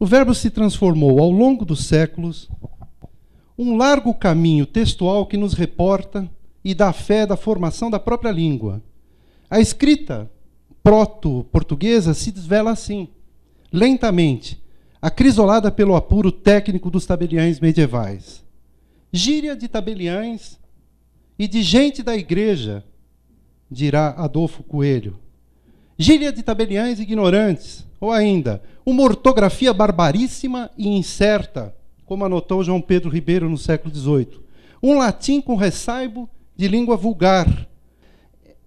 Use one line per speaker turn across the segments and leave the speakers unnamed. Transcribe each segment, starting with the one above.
verbo se transformou, ao longo dos séculos, um largo caminho textual que nos reporta e dá fé da formação da própria língua. A escrita proto-portuguesa se desvela assim, lentamente, acrisolada pelo apuro técnico dos tabeliães medievais. Gíria de tabeliães e de gente da igreja, dirá Adolfo Coelho. Gíria de tabeliães ignorantes, ou ainda, uma ortografia barbaríssima e incerta, como anotou João Pedro Ribeiro no século XVIII. Um latim com ressaibo de língua vulgar.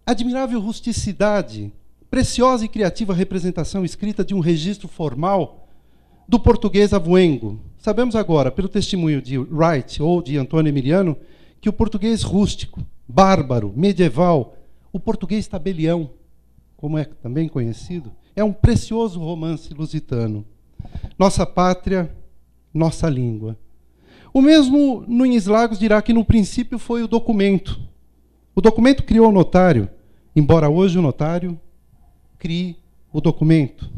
Admirável rusticidade, preciosa e criativa representação escrita de um registro formal do português avoengo. Sabemos agora, pelo testemunho de Wright ou de Antônio Emiliano, que o português rústico, bárbaro, medieval, o português tabelião, como é também conhecido, é um precioso romance lusitano. Nossa pátria, nossa língua. O mesmo Nunes Lagos dirá que no princípio foi o documento. O documento criou o notário, embora hoje o notário crie o documento.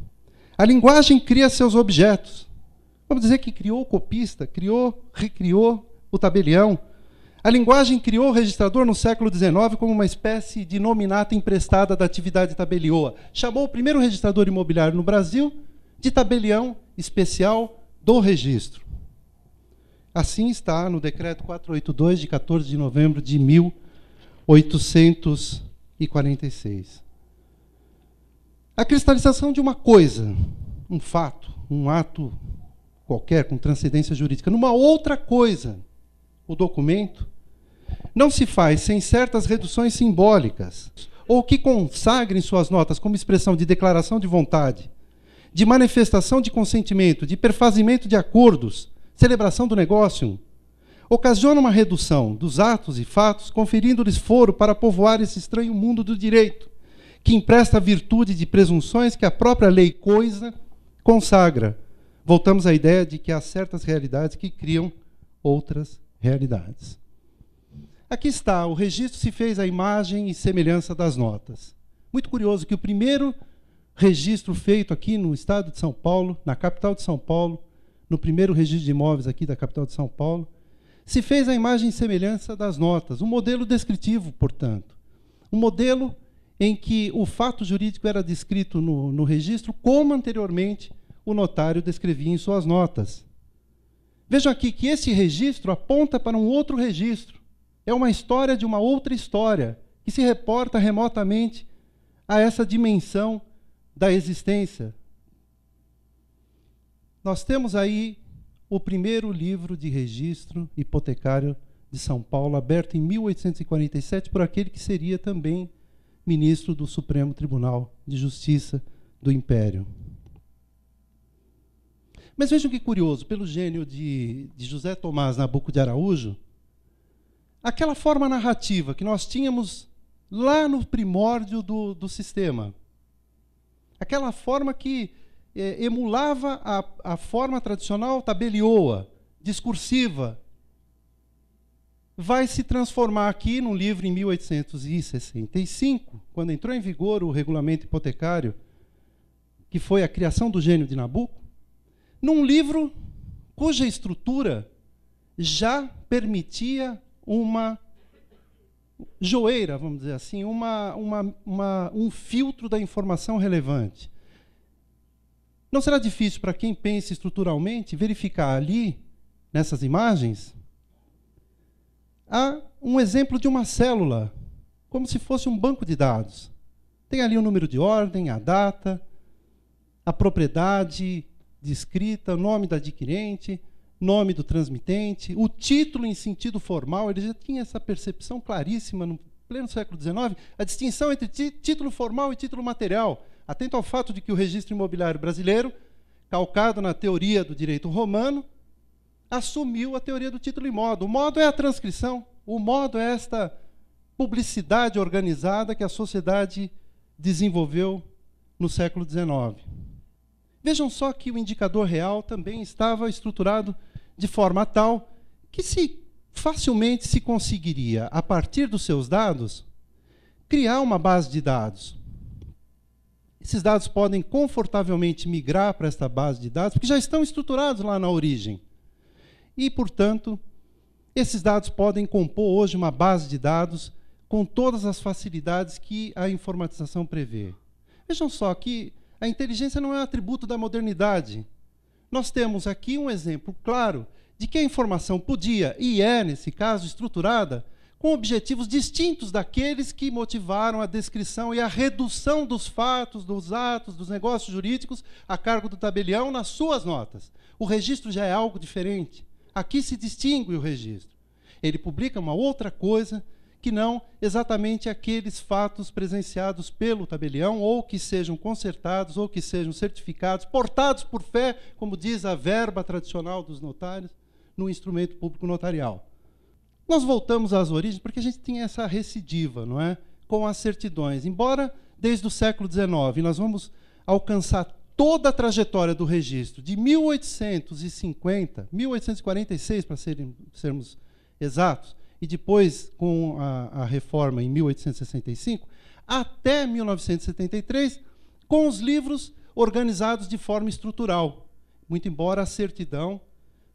A linguagem cria seus objetos. Vamos dizer que criou o copista, recriou o tabelião. A linguagem criou o registrador no século XIX como uma espécie de nominata emprestada da atividade tabelioa. Chamou o primeiro registrador imobiliário no Brasil de tabelião especial do registro. Assim está no decreto 482, de 14 de novembro de 1846. A cristalização de uma coisa, um fato, um ato qualquer com transcendência jurídica, numa outra coisa, o documento, não se faz sem certas reduções simbólicas, ou que consagrem suas notas como expressão de declaração de vontade, de manifestação de consentimento, de perfazimento de acordos, celebração do negócio, ocasiona uma redução dos atos e fatos, conferindo-lhes foro para povoar esse estranho mundo do direito, que empresta a virtude de presunções que a própria lei coisa consagra. Voltamos à ideia de que há certas realidades que criam outras realidades. Aqui está, o registro se fez à imagem e semelhança das notas. Muito curioso que o primeiro registro feito aqui no estado de São Paulo, na capital de São Paulo, no primeiro registro de imóveis aqui da capital de São Paulo, se fez à imagem e semelhança das notas. Um modelo descritivo, portanto. Um modelo em que o fato jurídico era descrito no registro como anteriormente o notário descrevia em suas notas. Vejam aqui que esse registro aponta para um outro registro. É uma história de uma outra história, que se reporta remotamente a essa dimensão da existência. Nós temos aí o primeiro livro de registro hipotecário de São Paulo, aberto em 1847 por aquele que seria também ministro do Supremo Tribunal de Justiça do Império. Mas vejam que curioso, pelo gênio de José Tomás Nabuco de Araújo, aquela forma narrativa que nós tínhamos lá no primórdio do sistema, aquela forma que emulava a forma tradicional tabelioa, discursiva, vai se transformar aqui num livro em 1865, quando entrou em vigor o regulamento hipotecário, que foi a criação do gênio de Nabuco, num livro cuja estrutura já permitia uma joeira, vamos dizer assim, um filtro da informação relevante. Não será difícil para quem pensa estruturalmente verificar ali, nessas imagens, há um exemplo de uma célula, como se fosse um banco de dados. Tem ali o número de ordem, a data, a propriedade descrita, o nome do adquirente, nome do transmitente, o título em sentido formal. Ele já tinha essa percepção claríssima no pleno século XIX, a distinção entre título formal e título material. Atento ao fato de que o registro imobiliário brasileiro, calcado na teoria do direito romano, assumiu a teoria do título e modo. O modo é a transcrição, o modo é esta publicidade organizada que a sociedade desenvolveu no século XIX. Vejam só que o indicador real também estava estruturado de forma tal que facilmente se conseguiria, a partir dos seus dados, criar uma base de dados. Esses dados podem confortavelmente migrar para esta base de dados, porque já estão estruturados lá na origem. E, portanto, esses dados podem compor hoje uma base de dados com todas as facilidades que a informatização prevê. Vejam só que a inteligência não é um atributo da modernidade. Nós temos aqui um exemplo claro de que a informação podia, e é, nesse caso, estruturada com objetivos distintos daqueles que motivaram a descrição e a redução dos fatos, dos atos, dos negócios jurídicos a cargo do tabelião nas suas notas. O registro já é algo diferente. Aqui se distingue o registro. Ele publica uma outra coisa que não exatamente aqueles fatos presenciados pelo tabelião, ou que sejam consertados, ou que sejam certificados, portados por fé, como diz a verba tradicional dos notários, no instrumento público notarial. Nós voltamos às origens porque a gente tinha essa recidiva, não é? Com as certidões. Embora, desde o século XIX, nós vamos alcançar toda a trajetória do registro, de 1850, 1846, para sermos exatos, e depois com a reforma em 1865, até 1973, com os livros organizados de forma estrutural, muito embora a certidão,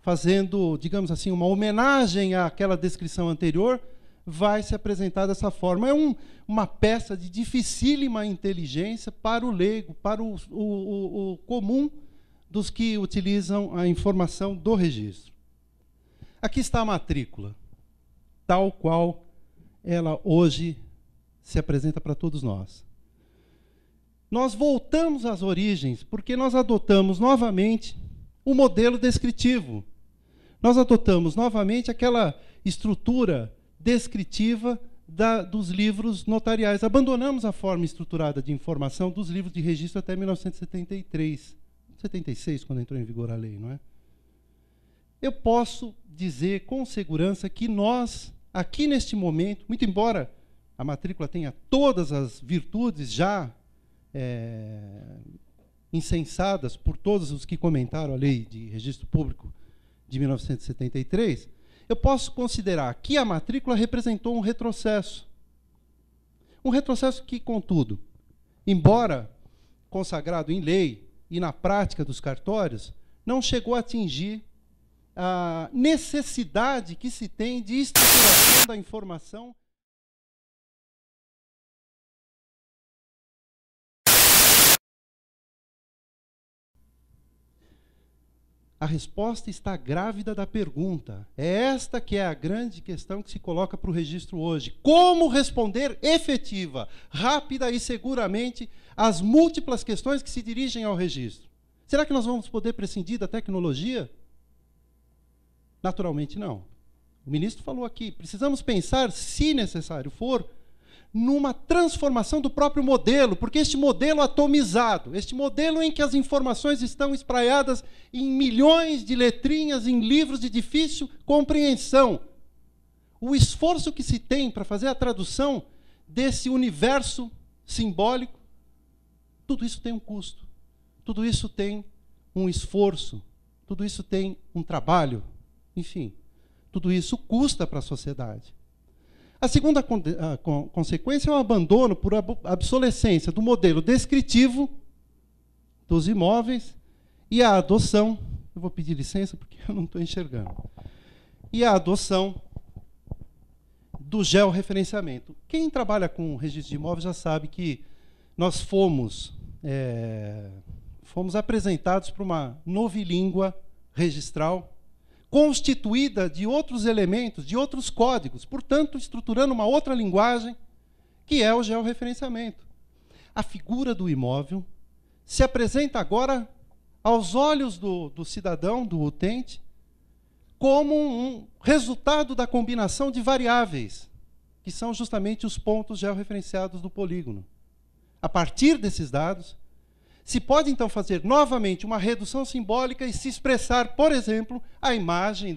fazendo, digamos assim, uma homenagem àquela descrição anterior, vai se apresentar dessa forma. É uma peça de dificílima inteligência para o leigo, para o comum dos que utilizam a informação do registro. Aqui está a matrícula, tal qual ela hoje se apresenta para todos nós. Nós voltamos às origens porque nós adotamos novamente o modelo descritivo. Nós adotamos novamente aquela estrutura descritiva dos livros notariais. Abandonamos a forma estruturada de informação dos livros de registro até 1973, 76, quando entrou em vigor a lei, não é? Eu posso dizer com segurança que nós, aqui neste momento, muito embora a matrícula tenha todas as virtudes já incensadas por todos os que comentaram a lei de registro público de 1973, eu posso considerar que a matrícula representou um retrocesso. Um retrocesso que, contudo, embora consagrado em lei e na prática dos cartórios, não chegou a atingir a necessidade que se tem de estruturação da informação. A resposta está grávida da pergunta. É esta que é a grande questão que se coloca para o registro hoje. Como responder efetiva, rápida e seguramente às múltiplas questões que se dirigem ao registro? Será que nós vamos poder prescindir da tecnologia? Naturalmente não. O ministro falou aqui, precisamos pensar, se necessário for, numa transformação do próprio modelo, porque este modelo atomizado, este modelo em que as informações estão espraiadas em milhões de letrinhas, em livros de difícil compreensão, o esforço que se tem para fazer a tradução desse universo simbólico, tudo isso tem um custo, tudo isso tem um esforço, tudo isso tem um trabalho, enfim, tudo isso custa para a sociedade. A segunda consequência é o abandono por obsolescência do modelo descritivo dos imóveis e a adoção, eu vou pedir licença porque eu não estou enxergando, e a adoção do georreferenciamento. Quem trabalha com registro de imóveis já sabe que nós fomos apresentados para uma novilíngua registral constituída de outros elementos, de outros códigos, portanto, estruturando uma outra linguagem, que é o georreferenciamento. A figura do imóvel se apresenta agora aos olhos do cidadão, do utente, como um resultado da combinação de variáveis, que são justamente os pontos georreferenciados do polígono. A partir desses dados, se pode, então, fazer novamente uma redução simbólica e se expressar, por exemplo, a imagem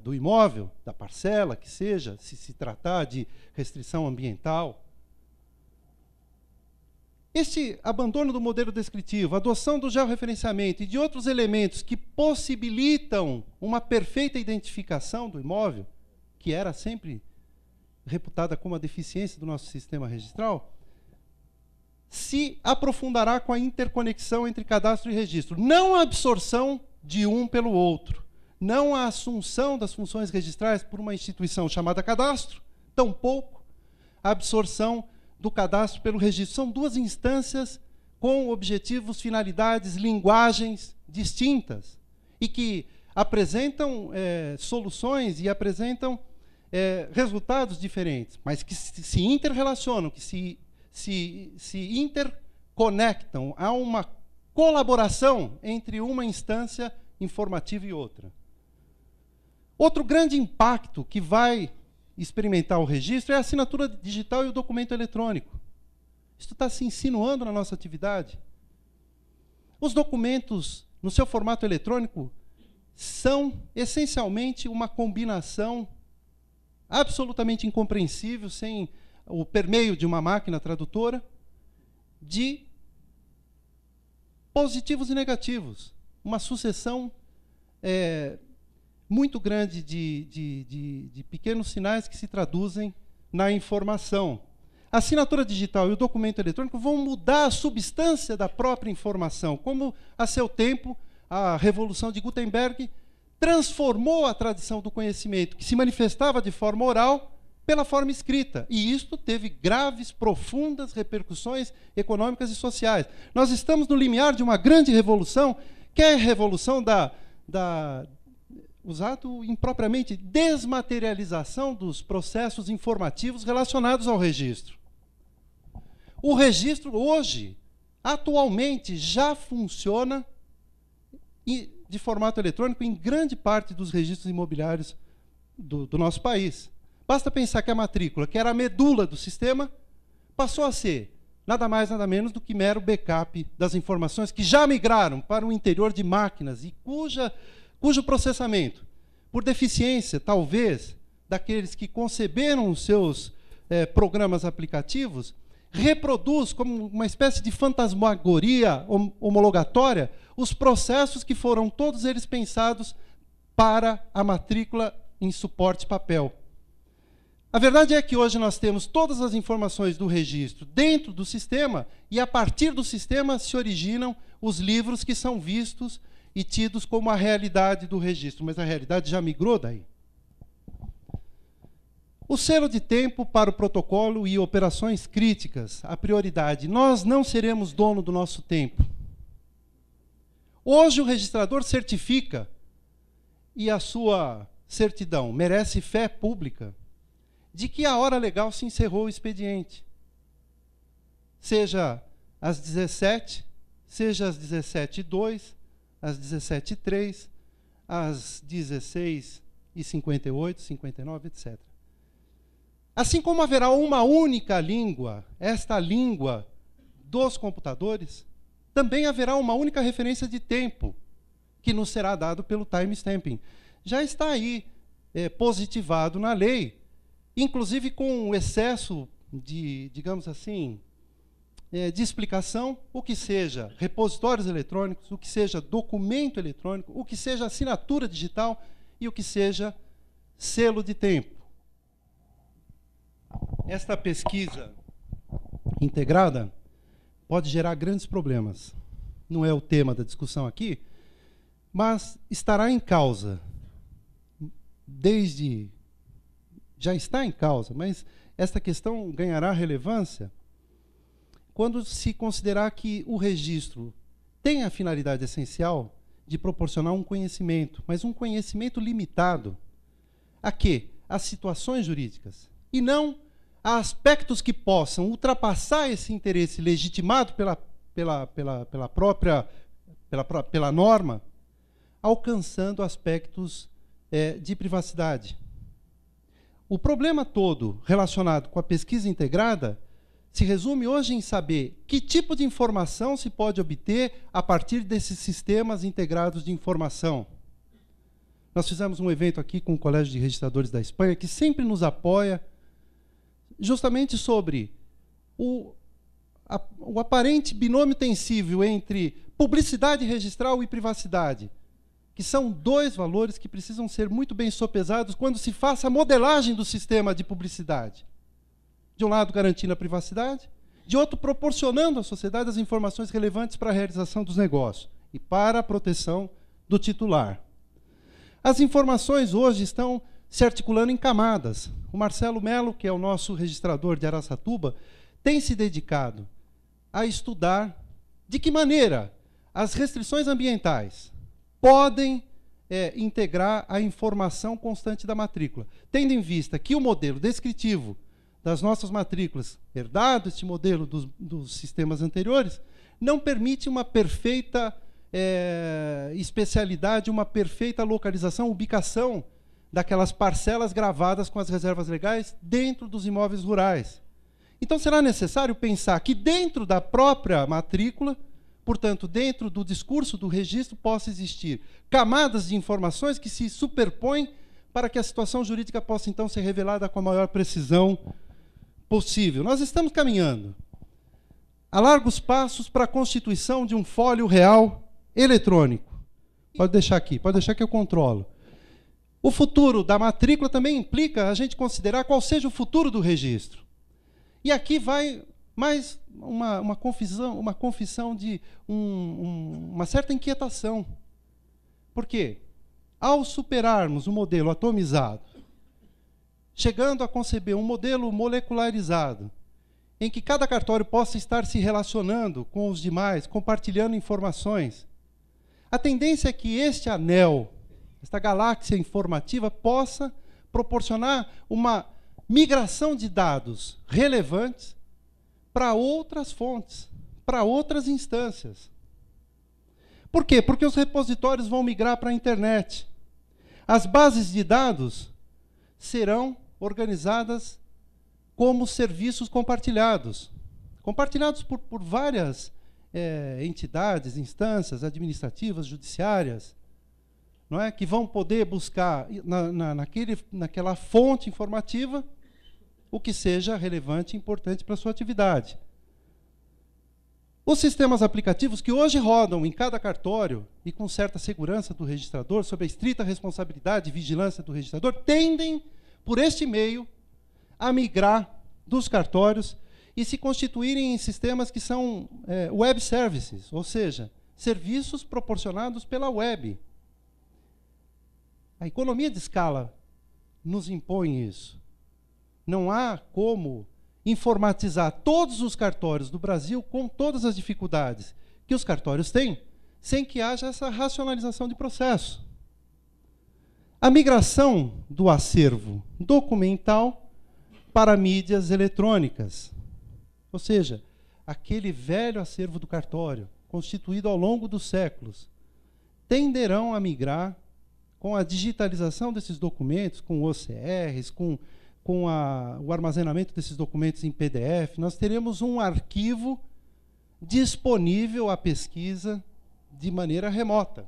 do imóvel, da parcela, que seja, se tratar de restrição ambiental. Este abandono do modelo descritivo, a adoção do georreferenciamento e de outros elementos que possibilitam uma perfeita identificação do imóvel, que era sempre reputada como a deficiência do nosso sistema registral, se aprofundará com a interconexão entre cadastro e registro. Não a absorção de um pelo outro. Não a assunção das funções registrais por uma instituição chamada cadastro, tampouco a absorção do cadastro pelo registro. São duas instâncias com objetivos, finalidades, linguagens distintas e que apresentam soluções e apresentam resultados diferentes, mas que se interrelacionam, que se interconectam. Há uma colaboração entre uma instância informativa e outra. Outro grande impacto que vai experimentar o registro é a assinatura digital e o documento eletrônico. Isso está se insinuando na nossa atividade. Os documentos, no seu formato eletrônico, são essencialmente uma combinação absolutamente incompreensível, sem o permeio de uma máquina tradutora, de positivos e negativos. Uma sucessão muito grande de pequenos sinais que se traduzem na informação. A assinatura digital e o documento eletrônico vão mudar a substância da própria informação, como, a seu tempo, a Revolução de Gutenberg transformou a tradição do conhecimento, que se manifestava de forma oral, pela forma escrita. E isto teve graves, profundas repercussões econômicas e sociais. Nós estamos no limiar de uma grande revolução, que é a revolução usado impropriamente, desmaterialização dos processos informativos relacionados ao registro. O registro hoje, atualmente, já funciona de formato eletrônico em grande parte dos registros imobiliários do nosso país. Basta pensar que a matrícula, que era a medula do sistema, passou a ser nada mais, nada menos do que mero backup das informações que já migraram para o interior de máquinas e cujo processamento, por deficiência, talvez, daqueles que conceberam os seus programas aplicativos, reproduz como uma espécie de fantasmagoria homologatória os processos que foram todos eles pensados para a matrícula em suporte papel. A verdade é que hoje nós temos todas as informações do registro dentro do sistema e, a partir do sistema, se originam os livros que são vistos e tidos como a realidade do registro, mas a realidade já migrou daí. O selo de tempo para o protocolo e operações críticas, a prioridade. Nós não seremos dono do nosso tempo. Hoje o registrador certifica, e a sua certidão merece fé pública, de que a hora legal se encerrou o expediente. Seja às 17, seja às 17h02, às 17h03, às 16h58, 59, etc. Assim como haverá uma única língua, esta língua dos computadores, também haverá uma única referência de tempo, que nos será dado pelo timestamping. Já está aí positivado na lei, inclusive com um excesso de, digamos assim, de explicação, o que seja repositórios eletrônicos, o que seja documento eletrônico, o que seja assinatura digital e o que seja selo de tempo. Esta pesquisa integrada pode gerar grandes problemas. Não é o tema da discussão aqui, mas estará em causa, já está em causa, mas esta questão ganhará relevância quando se considerar que o registro tem a finalidade essencial de proporcionar um conhecimento, mas um conhecimento limitado a quê? Às situações jurídicas, e não a aspectos que possam ultrapassar esse interesse legitimado pela norma, alcançando aspectos de privacidade. O problema todo relacionado com a pesquisa integrada se resume hoje em saber que tipo de informação se pode obter a partir desses sistemas integrados de informação. Nós fizemos um evento aqui com o Colégio de Registradores da Espanha, que sempre nos apoia, justamente sobre o aparente binômio tensível entre publicidade registral e privacidade, que são dois valores que precisam ser muito bem sopesados quando se faça a modelagem do sistema de publicidade. De um lado, garantindo a privacidade, de outro proporcionando à sociedade as informações relevantes para a realização dos negócios e para a proteção do titular. As informações hoje estão se articulando em camadas. O Marcelo Melo, que é o nosso registrador de Araçatuba, tem se dedicado a estudar de que maneira as restrições ambientais podem integrar a informação constante da matrícula, tendo em vista que o modelo descritivo das nossas matrículas, herdado este modelo dos sistemas anteriores, não permite uma perfeita especialidade, uma perfeita localização, ubicação daquelas parcelas gravadas com as reservas legais dentro dos imóveis rurais. Então será necessário pensar que dentro da própria matrícula, portanto, dentro do discurso do registro, possa existir camadas de informações que se superpõem para que a situação jurídica possa, então, ser revelada com a maior precisão possível. Nós estamos caminhando a largos passos para a constituição de um folho real eletrônico. Pode deixar aqui, pode deixar que eu controlo. O futuro da matrícula também implica a gente considerar qual seja o futuro do registro. E aqui vai mais uma confissão de uma certa inquietação. Por quê? Ao superarmos o modelo atomizado, chegando a conceber um modelo molecularizado, em que cada cartório possa estar se relacionando com os demais, compartilhando informações, a tendência é que este anel, esta galáxia informativa, possa proporcionar uma migração de dados relevantes para outras fontes, para outras instâncias. Por quê? Porque os repositórios vão migrar para a internet. As bases de dados serão organizadas como serviços compartilhados. Compartilhados por várias entidades, instâncias administrativas, judiciárias, não é? Que vão poder buscar naquela fonte informativa o que seja relevante e importante para a sua atividade. Os sistemas aplicativos que hoje rodam em cada cartório e com certa segurança do registrador, sob a estrita responsabilidade e vigilância do registrador, tendem, por este meio, a migrar dos cartórios e se constituírem em sistemas que são web services, ou seja, serviços proporcionados pela web. A economia de escala nos impõe isso. Não há como informatizar todos os cartórios do Brasil com todas as dificuldades que os cartórios têm, sem que haja essa racionalização de processo. A migração do acervo documental para mídias eletrônicas, ou seja, aquele velho acervo do cartório, constituído ao longo dos séculos, tenderão a migrar com a digitalização desses documentos, com OCRs, com o armazenamento desses documentos em PDF, nós teremos um arquivo disponível à pesquisa de maneira remota.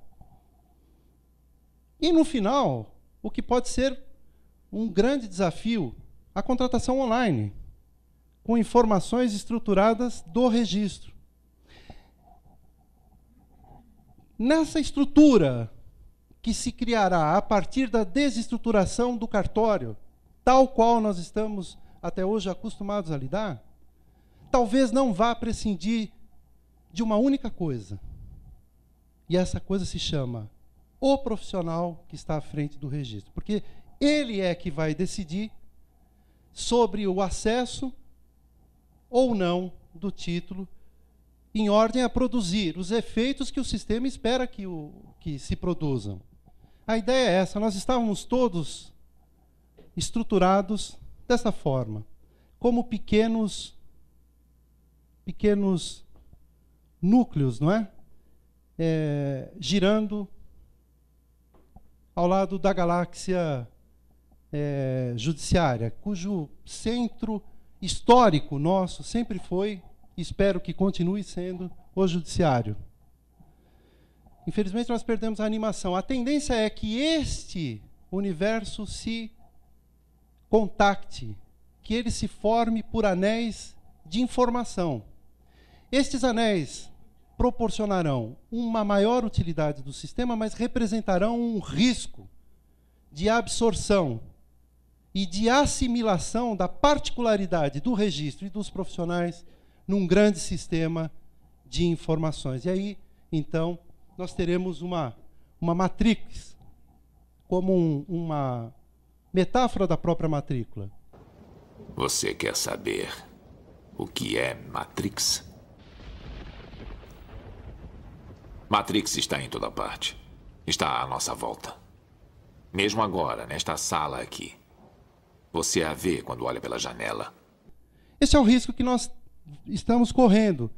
E, no final, o que pode ser um grande desafio, a contratação online, com informações estruturadas do registro. Nessa estrutura que se criará a partir da desestruturação do cartório, tal qual nós estamos até hoje acostumados a lidar, talvez não vá prescindir de uma única coisa. E essa coisa se chama o profissional que está à frente do registro. Porque ele é que vai decidir sobre o acesso ou não do título, em ordem a produzir os efeitos que o sistema espera que se produzam. A ideia é essa, nós estávamos todos estruturados dessa forma, como pequenos núcleos, não é? Girando ao lado da galáxia judiciária, cujo centro histórico nosso sempre foi, e espero que continue sendo, o judiciário. Infelizmente, nós perdemos a animação. A tendência é que este universo se contacte, que ele se forme por anéis de informação. Estes anéis proporcionarão uma maior utilidade do sistema, mas representarão um risco de absorção e de assimilação da particularidade do registro e dos profissionais num grande sistema de informações. E aí, então, nós teremos uma matrix, como uma metáfora da própria matrícula.
Você quer saber o que é Matrix? Matrix está em toda parte. Está à nossa volta. Mesmo agora, nesta sala aqui. Você a vê quando olha pela janela.
Esse é o risco que nós estamos correndo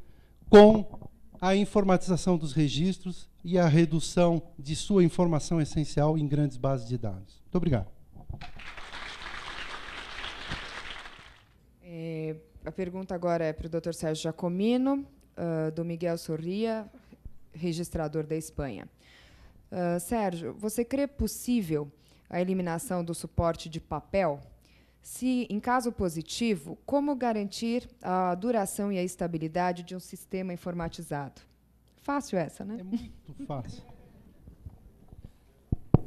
com a informatização dos registros e a redução de sua informação essencial em grandes bases de dados. Muito obrigado.
A pergunta agora é para o Dr. Sérgio Giacomino, do Miguel Sorria, registrador da Espanha. Sérgio, você crê possível a eliminação do suporte de papel? Se, em caso positivo, como garantir a duração e a estabilidade de um sistema informatizado? Fácil essa, né?
É muito fácil.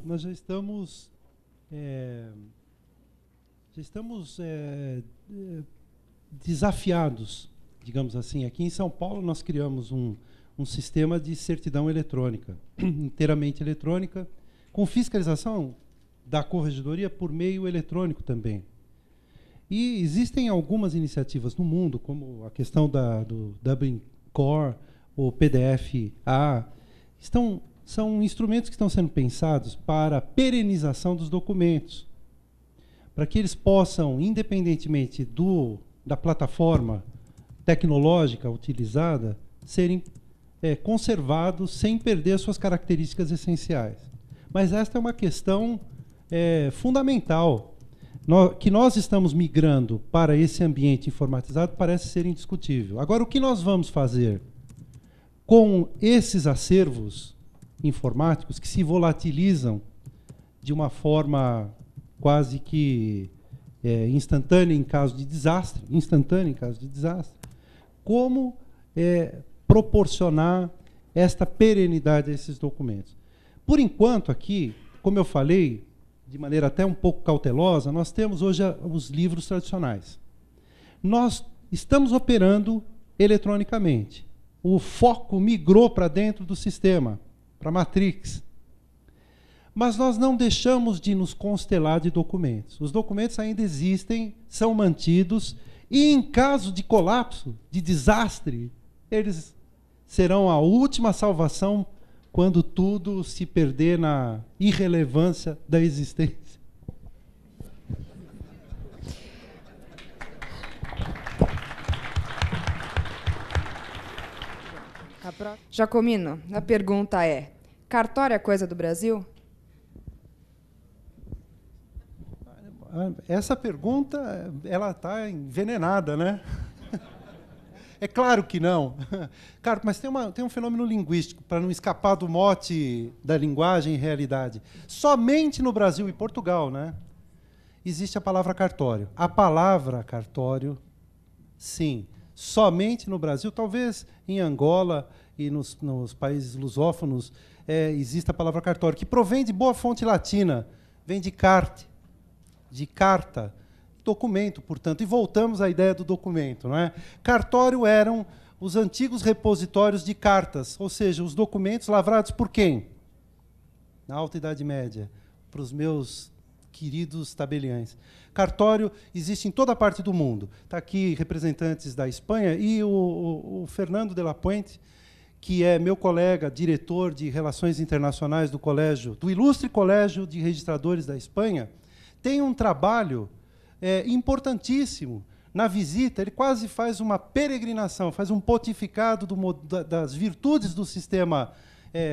Nós já estamos desafiados, digamos assim. Aqui em São Paulo, nós criamos um sistema de certidão eletrônica, inteiramente eletrônica, com fiscalização da corregedoria por meio eletrônico também. E existem algumas iniciativas no mundo, como a questão do Dublin Core, o PDF-A, são instrumentos que estão sendo pensados para a perenização dos documentos, para que eles possam, independentemente da plataforma tecnológica utilizada, serem conservados sem perder suas características essenciais. Mas esta é uma questão fundamental. Que nós estamos migrando para esse ambiente informatizado parece ser indiscutível. Agora, o que nós vamos fazer com esses acervos informáticos que se volatilizam de uma forma quase que instantânea em caso de desastre, como proporcionar esta perenidade a esses documentos? Por enquanto, aqui, como eu falei, de maneira até um pouco cautelosa, nós temos hoje os livros tradicionais. Nós estamos operando eletronicamente. O foco migrou para dentro do sistema, para a Matrix. Mas nós não deixamos de nos constelar de documentos. Os documentos ainda existem, são mantidos, e em caso de colapso, de desastre, eles serão a última salvação quando tudo se perder na irrelevância da existência.
Giacomino, a pergunta é: cartório é coisa do Brasil?
Essa pergunta, ela está envenenada, né? É claro que não. Cara, mas tem um fenômeno linguístico, para não escapar do mote da linguagem e realidade. Somente no Brasil e Portugal, né, existe a palavra cartório. A palavra cartório, sim, somente no Brasil, talvez em Angola e nos países lusófonos, existe a palavra cartório, que provém de boa fonte latina, vem de carte, de carta, documento, portanto, e voltamos à ideia do documento, não é? Cartório eram os antigos repositórios de cartas, ou seja, os documentos lavrados por quem? Na Alta Idade Média, para os meus queridos tabeliães. Cartório existe em toda parte do mundo. Está aqui representantes da Espanha e o Fernando de la Puente, que é meu colega, diretor de Relações Internacionais do Ilustre Colégio de Registradores da Espanha, tem um trabalho importantíssimo. Na visita, ele quase faz uma peregrinação, faz um pontificado das virtudes do sistema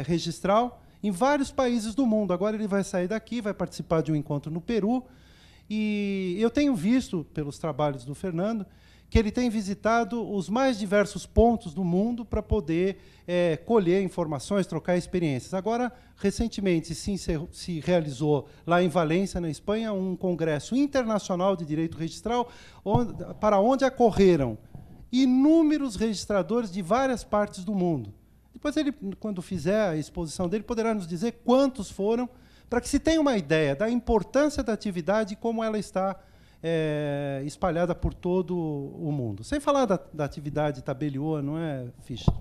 registral em vários países do mundo. Agora ele vai sair daqui, vai participar de um encontro no Peru, e eu tenho visto, pelos trabalhos do Fernando, que ele tem visitado os mais diversos pontos do mundo para poder colher informações, trocar experiências. Agora, recentemente, se realizou lá em Valência, na Espanha, um congresso internacional de direito registral, para onde acorreram inúmeros registradores de várias partes do mundo. Depois, ele, quando fizer a exposição dele, poderá nos dizer quantos foram, para que se tenha uma ideia da importância da atividade e como ela está espalhada por todo o mundo. Sem falar da atividade tabelioa, não é, Fischer?